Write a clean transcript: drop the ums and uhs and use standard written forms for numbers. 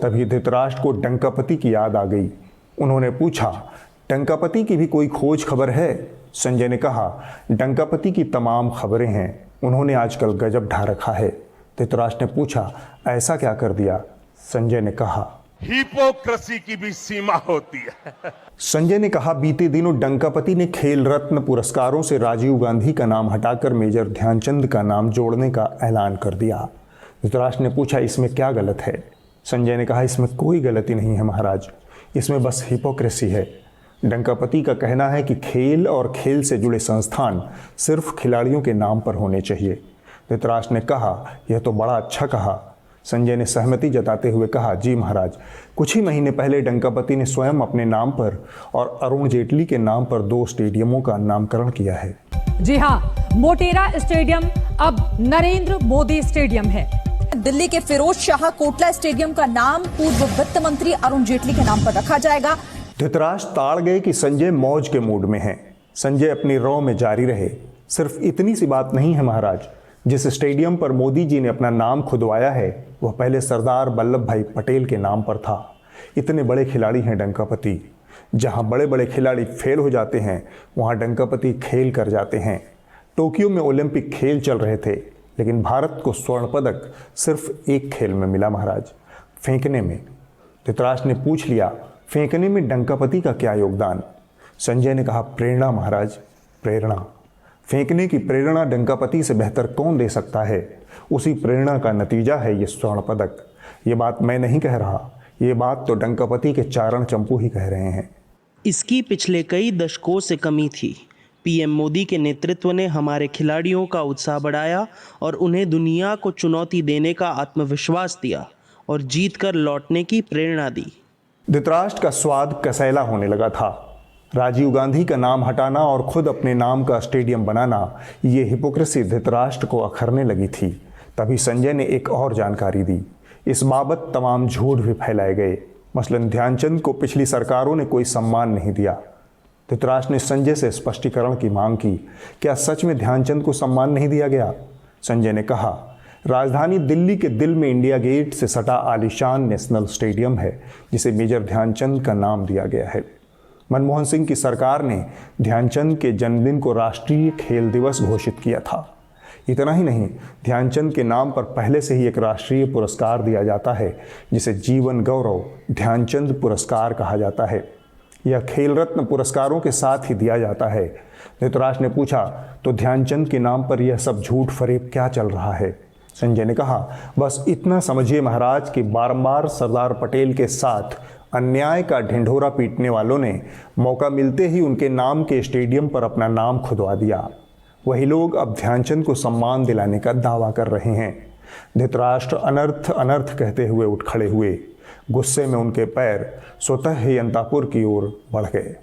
तभी धृतराष्ट्र को डंकापति की याद आ गई। उन्होंने पूछा, डंकापति की भी कोई खोज खबर है? संजय ने कहा, डंकापति की तमाम खबरें हैं, उन्होंने आजकल गजब ढा रखा है। धृतराष्ट्र ने पूछा, ऐसा क्या कर दिया? संजय ने कहा, हिपोक्रेसी की भी सीमा होती है। संजय ने कहा, बीते दिनों डंकापति ने खेल रत्न पुरस्कारों से राजीव गांधी का नाम हटाकर मेजर ध्यानचंद का नाम जोड़ने का ऐलान कर दिया। धृतराष्ट्र ने पूछा, इसमें क्या गलत है? संजय ने कहा, इसमें कोई गलती नहीं है महाराज, इसमें बस हिपोक्रेसी है। डंकापति का कहना है कि खेल और खेल से जुड़े संस्थान सिर्फ खिलाड़ियों के नाम पर होने चाहिए। धृतराष्ट्र ने कहा, यह तो बड़ा अच्छा कहा। संजय ने सहमति जताते हुए कहा, जी महाराज, कुछ ही महीने पहले डंकापति ने स्वयं अपने नाम पर और अरुण जेटली के नाम पर 2 स्टेडियमों का नामकरण किया है। जी हाँ, मोटेरा स्टेडियम अब नरेंद्र मोदी स्टेडियम है। दिल्ली के फिरोज शाह कोटला स्टेडियम का नाम पूर्व वित्त मंत्री अरुण जेटली के नाम पर रखा जाएगा। धृतराष्ट्र ताड़ गए कि संजय मौज के मूड में हैं। संजय अपनी रौ में जारी रहे, सिर्फ इतनी सी बात नहीं है महाराज, जिस स्टेडियम पर मोदी जी ने अपना नाम खुदवाया है वह पहले सरदार वल्लभ भाई पटेल के नाम पर था। इतने बड़े खिलाड़ी हैं डंकापति, जहां बड़े बड़े खिलाड़ी फेल हो जाते हैं वहां डंकापति खेल कर जाते हैं। टोक्यो में ओलंपिक खेल चल रहे थे, लेकिन भारत को स्वर्ण पदक सिर्फ एक खेल में मिला महाराज, फेंकने में। धृतराष्ट्र ने पूछ लिया, फेंकने में डंकापति का क्या योगदान? संजय ने कहा, प्रेरणा महाराज, प्रेरणा। फेंकने की प्रेरणा डंकापति से बेहतर कौन दे सकता है? उसी प्रेरणा का नतीजा है ये स्वर्ण पदक। ये बात मैं नहीं कह रहा, ये बात तो डंकापति के चारण चंपू ही कह रहे हैं। इसकी पिछले कई दशकों से कमी थी। पीएम मोदी के नेतृत्व ने हमारे खिलाड़ियों का उत्साह बढ़ाया और उन्हें दुनिया को चुनौती देने का आत्मविश्वास दिया और जीत कर लौटने की प्रेरणा दी। धृतराष्ट्र का स्वाद कसैला होने लगा था। राजीव गांधी का नाम हटाना और खुद अपने नाम का स्टेडियम बनाना, ये हिपोक्रेसी धृतराष्ट्र को अखरने लगी थी। तभी संजय ने एक और जानकारी दी। इस बाबत तमाम झूठ भी फैलाए गए। मसलन ध्यानचंद को पिछली सरकारों ने कोई सम्मान नहीं दिया। धृतराष्ट्र ने संजय से स्पष्टीकरण की मांग की, क्या सच में ध्यानचंद को सम्मान नहीं दिया गया? संजय ने कहा, राजधानी दिल्ली के दिल में इंडिया गेट से सटा आलीशान नेशनल स्टेडियम है, जिसे मेजर ध्यानचंद का नाम दिया गया है। मनमोहन सिंह की सरकार ने ध्यानचंद के जन्मदिन को राष्ट्रीय खेल दिवस घोषित किया था। इतना ही नहीं, ध्यानचंद के नाम पर पहले से ही एक राष्ट्रीय पुरस्कार दिया जाता है, जिसे जीवन गौरव ध्यानचंद पुरस्कार कहा जाता है। यह खेल रत्न पुरस्कारों के साथ ही दिया जाता है। धृतराष्ट्र ने पूछा, तो ध्यानचंद के नाम पर यह सब झूठ फरेब क्या चल रहा है? संजय ने कहा, बस इतना समझिए महाराज कि बारंबार सरदार पटेल के साथ अन्याय का ढिंढोरा पीटने वालों ने मौका मिलते ही उनके नाम के स्टेडियम पर अपना नाम खुदवा दिया। वही लोग अब ध्यानचंद को सम्मान दिलाने का दावा कर रहे हैं। धृतराष्ट्र अनर्थ अनर्थ कहते हुए उठ खड़े हुए। गुस्से में उनके पैर स्वतः ही अंतापुर की ओर बढ़ गए।